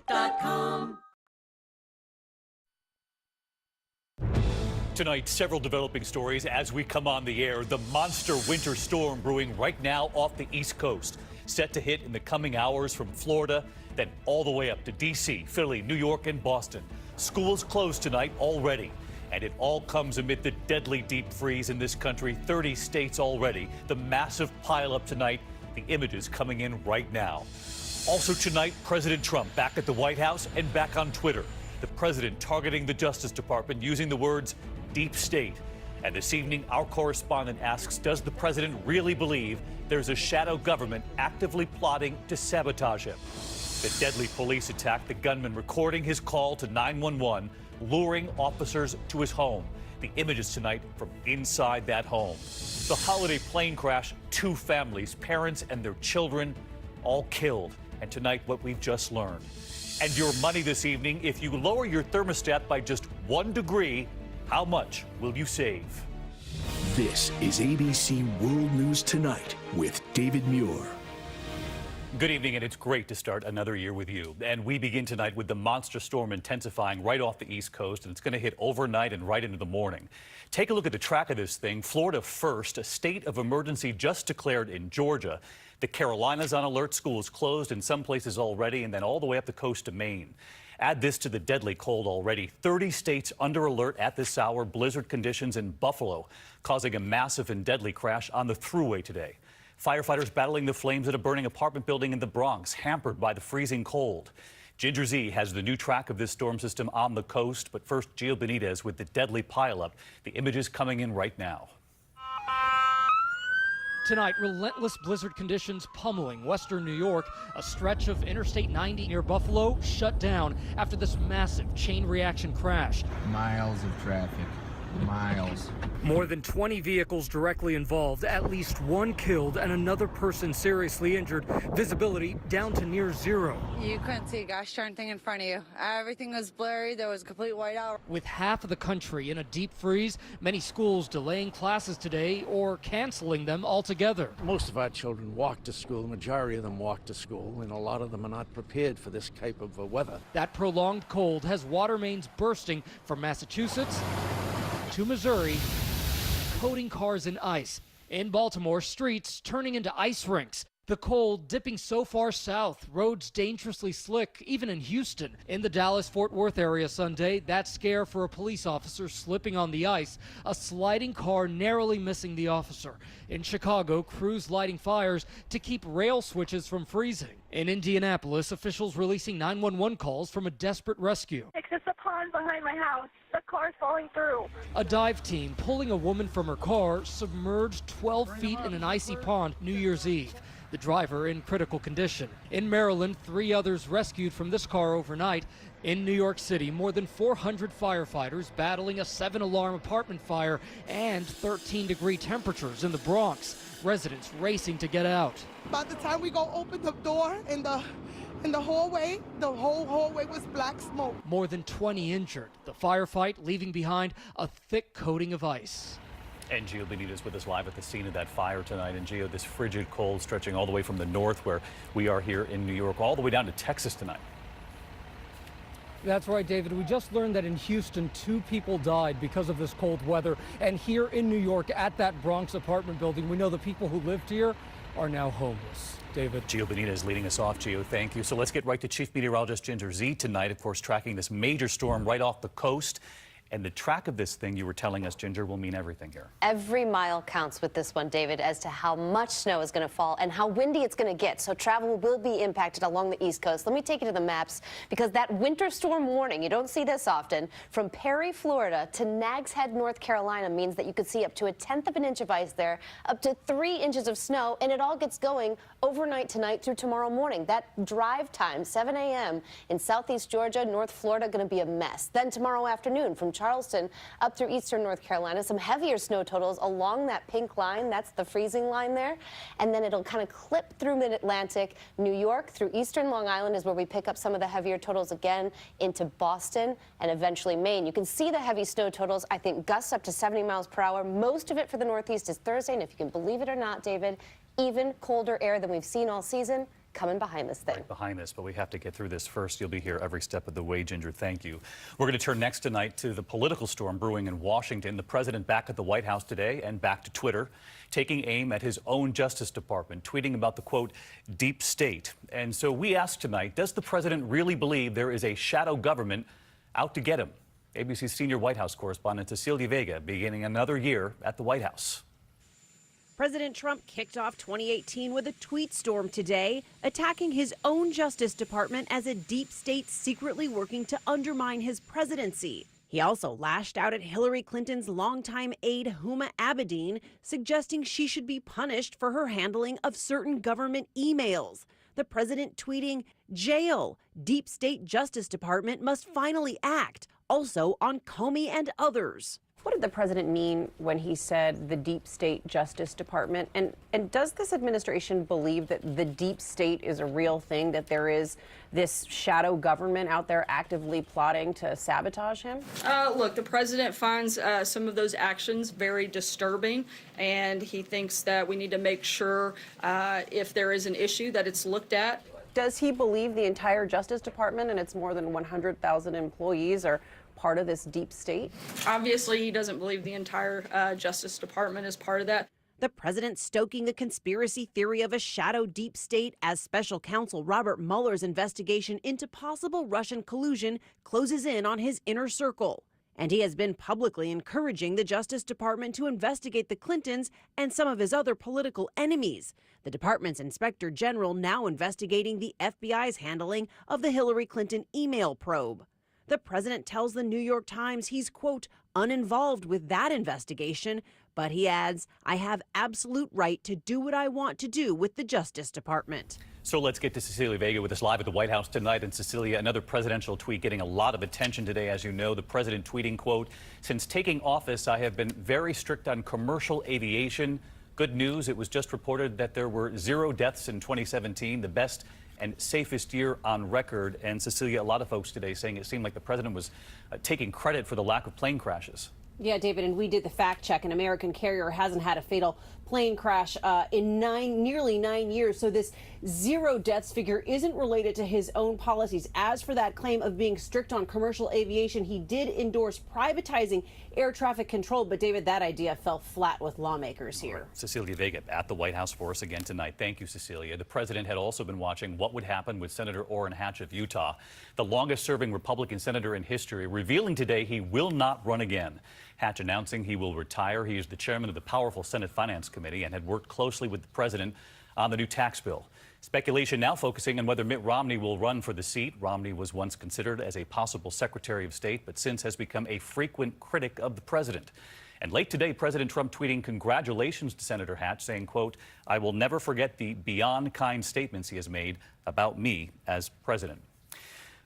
WSBTradio.com. Tonight, several developing stories as we come on the air. The monster winter storm brewing right now off the East Coast, set to hit in the coming hours from Florida, then all the way up to D.C., Philly, New York, and Boston. Schools closed tonight already, and it all comes amid the deadly deep freeze in this country. 30 states already. The massive pileup tonight, the images coming in right now. Also tonight, President Trump back at the White House and back on Twitter. The president targeting the Justice Department using the words deep state. And this evening, our correspondent asks, does the president really believe there's a shadow government actively plotting to sabotage him? The deadly police attack, the gunman recording his call to 911, luring officers to his home. The images tonight from inside that home. The holiday plane crash, 2 families, parents and their children, all killed. And tonight, what we've just learned. And your money this evening, if you lower your thermostat by just 1 degree, how much will you save? This is ABC World News Tonight with David Muir. Good evening, and it's great to start another year with you. And we begin tonight with the monster storm intensifying right off the East Coast, and it's going to hit overnight and right into the morning. Take a look at the track of this thing. Florida first, a state of emergency just declared in Georgia. The Carolinas on alert, schools closed in some places already, and then all the way up the coast to Maine. Add this to the deadly cold already. 30 states under alert at this hour. Blizzard conditions in Buffalo causing a massive and deadly crash on the Thruway today. Firefighters battling the flames at a burning apartment building in the Bronx, hampered by the freezing cold. Ginger Z has the new track of this storm system on the coast. But first, Gio Benitez with the deadly pileup. The images coming in right now. Tonight, relentless blizzard conditions pummeling western New York. A stretch of Interstate 90 near Buffalo shut down after this massive chain reaction crash. Miles of traffic. Miles. More than 20 vehicles directly involved, at least 1 killed and another person seriously injured. Visibility down to near 0. You couldn't see a gosh darn thing in front of you. Everything was blurry. There was complete whiteout. With half of the country in a deep freeze, many schools delaying classes today or canceling them altogether. Most of our children walk to school. The majority of them walk to school, and a lot of them are not prepared for this type of weather. That prolonged cold has water mains bursting from Massachusetts to Missouri, coating cars in ice. In Baltimore, streets turning into ice rinks. The cold dipping so far south, roads dangerously slick, even in Houston. In the Dallas-Fort Worth area Sunday, that scare for a police officer slipping on the ice, a sliding car narrowly missing the officer. In Chicago, crews lighting fires to keep rail switches from freezing. In Indianapolis, officials releasing 911 calls from a desperate rescue. It's a pond behind my house. The car's falling through. A dive team pulling a woman from her car, submerged 12 feet in an icy pond New Year's Eve. The driver in critical condition. In Maryland, 3 others rescued from this car overnight. In New York City, more than 400 firefighters battling a 7-alarm apartment fire and 13-degree temperatures in the Bronx. Residents racing to get out. By the time we go open the door in the hallway, the whole hallway was black smoke. More than 20 injured. The firefight leaving behind a thick coating of ice. And Gio Benitez with us live at the scene of that fire tonight. And Gio, this frigid cold stretching all the way from the north where we are here in New York, all the way down to Texas tonight. That's right, David. We just learned that in Houston, 2 people died because of this cold weather. And here in New York, at that Bronx apartment building, we know the people who lived here are now homeless. David. Gio Benitez leading us off. Gio, thank you. So let's get right to Chief Meteorologist Ginger Z tonight, of course, tracking this major storm right off the coast. And the track of this thing, you were telling us, Ginger, will mean everything here. Every mile counts with this one, David, as to how much snow is going to fall and how windy it's going to get. So travel will be impacted along the East Coast. Let me take you to the maps, because that winter storm warning, you don't see this often, from Perry, Florida to Nags Head, North Carolina, means that you could see up to 1/10 of an inch of ice there, up to 3 inches of snow, and it all gets going overnight tonight through tomorrow morning. That drive time, 7 a.m. in southeast Georgia, North Florida, going to be a mess. Then tomorrow afternoon from Charleston up through eastern North Carolina, some heavier snow totals along that pink line. That's the freezing line there. And then it'll kind of clip through mid-Atlantic. New York through eastern Long Island is where we pick up some of the heavier totals again, into Boston and eventually Maine. You can see the heavy snow totals. I think gusts up to 70 miles per hour. Most of it for the Northeast is Thursday. And if you can believe it or not, David, even colder air than we've seen all season coming behind this thing. Right behind this, but we have to get through this first. You'll be here every step of the way, Ginger. Thank you. We're going to turn next tonight to the political storm brewing in Washington. The president back at the White House today and back to Twitter, taking aim at his own Justice Department, tweeting about the, quote, deep state. And so we ask tonight, does the president really believe there is a shadow government out to get him? ABC's senior White House correspondent Cecilia Vega beginning another year at the White House. President Trump kicked off 2018 with a tweet storm today, attacking his own Justice Department as a deep state secretly working to undermine his presidency. He also lashed out at Hillary Clinton's longtime aide Huma Abedin, suggesting she should be punished for her handling of certain government emails. The president tweeting, "Jail, Deep State Justice Department must finally act," also on Comey and others. What did the president mean when he said the Deep State Justice Department? And does this administration believe that the deep state is a real thing, that there is this shadow government out there actively plotting to sabotage him? Look, the president finds some of those actions very disturbing, and he thinks that we need to make sure if there is an issue that it's looked at. Does he believe the entire Justice Department and its more than 100,000 employees are part of this deep state? Obviously, he doesn't believe the entire Justice Department is part of that. The president stoking the conspiracy theory of a shadow deep state as special counsel Robert Mueller's investigation into possible Russian collusion closes in on his inner circle. And he has been publicly encouraging the Justice Department to investigate the Clintons and some of his other political enemies. The department's inspector general now investigating the FBI's handling of the Hillary Clinton email probe. The president tells the New York Times he's, quote, uninvolved with that investigation, but he adds, "I have absolute right to do what I want to do with the Justice Department." So let's get to Cecilia Vega with us live at the White House tonight. And Cecilia, another presidential tweet getting a lot of attention today. As you know, the president tweeting, quote, "Since taking office, I have been very strict on commercial aviation. Good news, it was just reported that there were 0 deaths in 2017, the best and safest year on record." And Cecilia, a lot of folks today saying it seemed like the president was taking credit for the lack of plane crashes. Yeah, David, and we did the fact check. An American carrier hasn't had a fatal plane crash in nearly 9 years. So this 0 deaths figure isn't related to his own policies. As for that claim of being strict on commercial aviation, he did endorse privatizing air traffic control. But, David, that idea fell flat with lawmakers here. Cecilia Vega at the White House for us again tonight. Thank you, Cecilia. The president had also been watching what would happen with Senator Orrin Hatch of Utah, the longest-serving Republican senator in history, revealing today he will not run again. Hatch announcing he will retire. He is the chairman of the powerful Senate Finance Committee and had worked closely with the president on the new tax bill. Speculation now focusing on whether Mitt Romney will run for the seat. Romney was once considered as a possible Secretary of State, but since has become a frequent critic of the president. And late today, President Trump tweeting congratulations to Senator Hatch, saying, quote, "I will never forget the beyond kind statements he has made about me as president."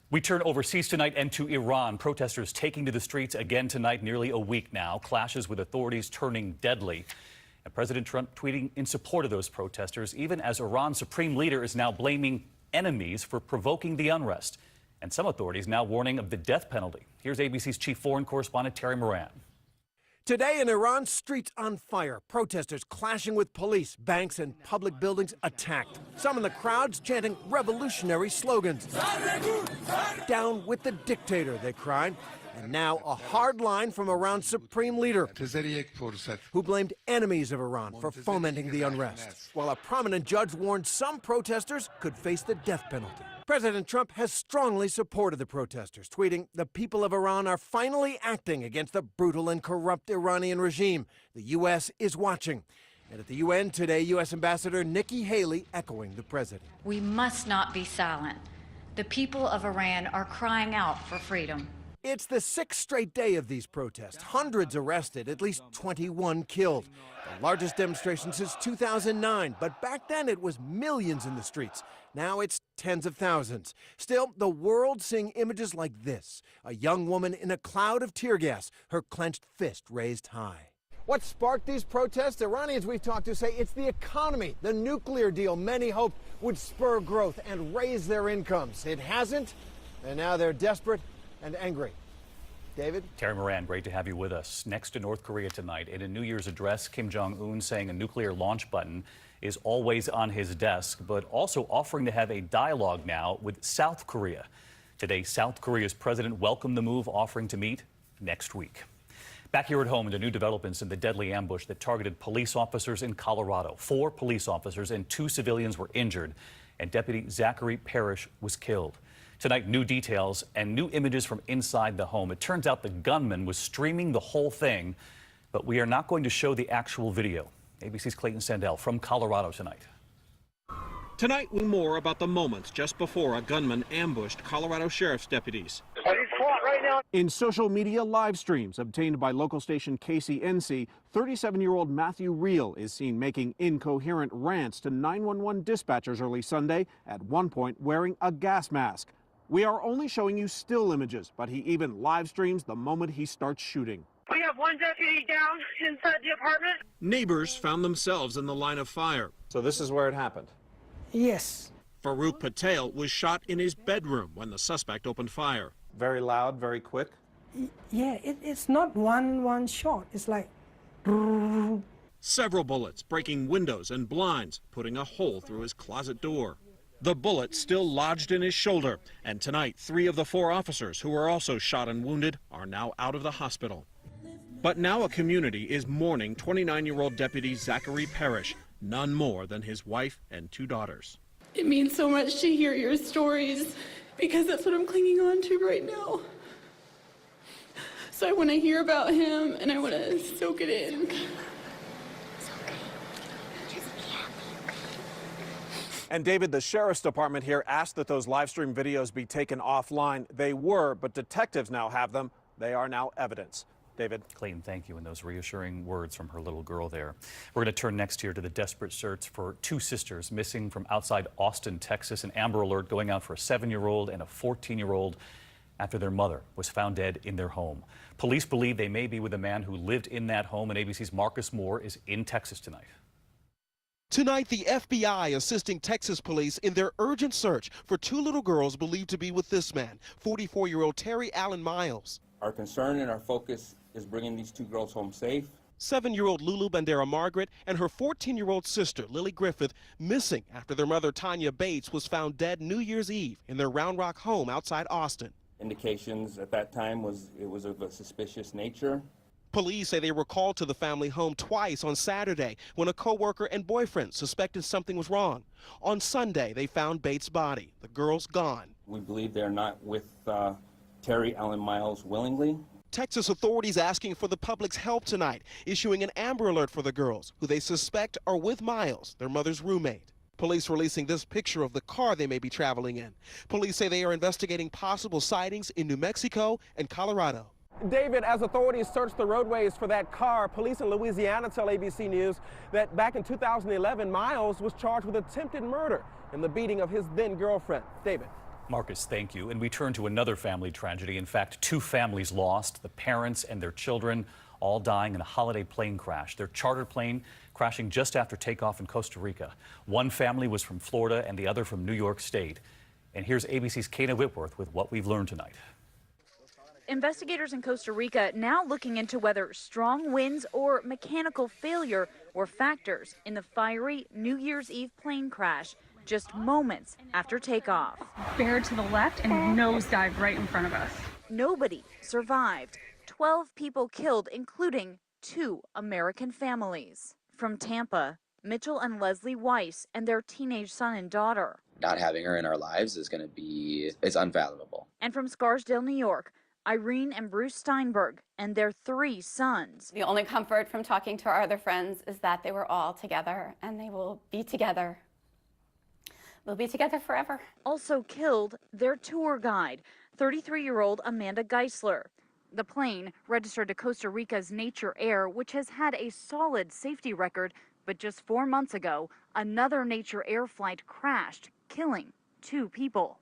We turn overseas tonight and to Iran. Protesters taking to the streets again tonight, nearly a week now. Clashes with authorities turning deadly. And President Trump tweeting in support of those protesters, even as Iran's supreme leader is now blaming enemies for provoking the unrest. And some authorities now warning of the death penalty. Here's ABC's chief foreign correspondent, Terry Moran. Today in Iran, streets on fire, protesters clashing with police, banks and public buildings attacked. Some in the crowds chanting revolutionary slogans. "Down with the dictator," they cried. And now a hard line from Iran's supreme leader, who blamed enemies of Iran for fomenting the unrest, while a prominent judge warned some protesters could face the death penalty. President Trump has strongly supported the protesters, tweeting, "The people of Iran are finally acting against the brutal and corrupt Iranian regime. The U.S. is watching." And at the UN today, U.S. Ambassador Nikki Haley echoing the president. "We must not be silent. The people of Iran are crying out for freedom." It's the 6th straight day of these protests. Hundreds arrested, at least 21 killed. The largest demonstration since 2009, but back then it was millions in the streets. Now it's tens of thousands. Still, the world seeing images like this. A young woman in a cloud of tear gas, her clenched fist raised high. What sparked these protests? Iranians we've talked to say it's the economy. The nuclear deal many hoped would spur growth and raise their incomes. It hasn't, and now they're desperate and angry. David? Terry Moran, great to have you with us. Next to North Korea tonight, in a New Year's address, Kim Jong-un saying a nuclear launch button is always on his desk, but also offering to have a dialogue now with South Korea. Today, South Korea's president welcomed the move, offering to meet next week. Back here at home, the new developments in the deadly ambush that targeted police officers in Colorado. 4 police officers and 2 civilians were injured, and Deputy Zachary Parrish was killed. Tonight, new details and new images from inside the home. It turns out the gunman was streaming the whole thing, but we are not going to show the actual video. ABC's Clayton Sandell from Colorado tonight. Tonight, we more about the moments just before a gunman ambushed Colorado Sheriff's deputies. In social media live streams obtained by local station KCNC, 37-year-old Matthew Reel is seen making incoherent rants to 911 dispatchers early Sunday, at one point wearing a gas mask. We are only showing you still images, but he even live streams the moment he starts shooting. We have one deputy down inside the apartment. Neighbors found themselves in the line of fire. So this is where it happened? Yes. Farouk Patel was shot in his bedroom when the suspect opened fire. Very loud, very quick? Yeah, it's not one shot. It's like... Several bullets breaking windows and blinds, putting a hole through his closet door. The bullet still lodged in his shoulder, and tonight 3 of the 4 officers who were also shot and wounded are now out of the hospital. But now a community is mourning 29-year-old Deputy Zachary Parrish, none more than his wife and 2 daughters. It means so much to hear your stories, because that's what I'm clinging on to right now. So I want to hear about him, and I want to soak it in. And David, the sheriff's department here asked that those live stream videos be taken offline. They were, but detectives now have them. They are now evidence. David. Clayton, thank you. And those reassuring words from her little girl there. We're going to turn next here to the desperate search for 2 sisters missing from outside Austin, Texas. An Amber Alert going out for a 7-year-old and a 14-year-old after their mother was found dead in their home. Police believe they may be with a man who lived in that home, and ABC's Marcus Moore is in Texas tonight. Tonight, the FBI assisting Texas police in their urgent search for 2 little girls believed to be with this man, 44-year-old Terry Allen Miles. Our concern and our focus is bringing these 2 girls home safe. 7-year-old Lulu Bandera Margaret and her 14-year-old sister, Lily Griffith, missing after their mother, Tanya Bates, was found dead New Year's Eve in their Round Rock home outside Austin. Indications at that time it was of a suspicious nature. Police say they were called to the family home twice on Saturday when a co-worker and boyfriend suspected something was wrong. On Sunday, they found Bates' body. The girls gone. We believe they're not with Terry Allen Miles willingly. Texas authorities asking for the public's help tonight, issuing an Amber Alert for the girls, who they suspect are with Miles, their mother's roommate. Police releasing this picture of the car they may be traveling in. Police say they are investigating possible sightings in New Mexico and Colorado. David, as authorities search the roadways for that car, police in Louisiana tell ABC News that back in 2011, Miles was charged with attempted murder in the beating of his then-girlfriend. David. Marcus, thank you. And we turn to another family tragedy. In fact, 2 families lost, the parents and their children all dying in a holiday plane crash. Their charter plane crashing just after takeoff in Costa Rica. One family was from Florida and the other from New York State. And here's ABC's Kayna Whitworth with what we've learned tonight. Investigators in Costa Rica now looking into whether strong winds or mechanical failure were factors in the fiery New Year's Eve plane crash just moments after takeoff. Bear to the left and nosedive right in front of us. Nobody survived. 12 people killed, including 2 American families. From Tampa, Mitchell and Leslie Weiss and their teenage son and daughter. Not having her in our lives is it's unfathomable. And from Scarsdale, New York, Irene and Bruce Steinberg and their 3 sons. The only comfort from talking to our other friends is that they were all together and they will be together. We'll be together forever. Also killed their tour guide, 33-year-old Amanda Geisler. The plane registered to Costa Rica's Nature Air, which has had a solid safety record, but just 4 months ago, another Nature Air flight crashed, killing 2 people.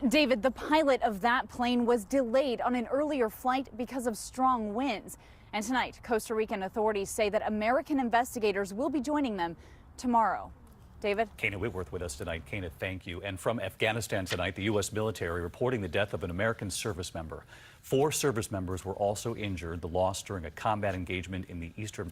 David, the pilot of that plane was delayed on an earlier flight because of strong winds. And tonight, Costa Rican authorities say that American investigators will be joining them tomorrow. David? Kana Whitworth with us tonight. Kana, thank you. And from Afghanistan tonight, the U.S. military reporting the death of an American service member. 4 service members were also injured, the loss during a combat engagement in the eastern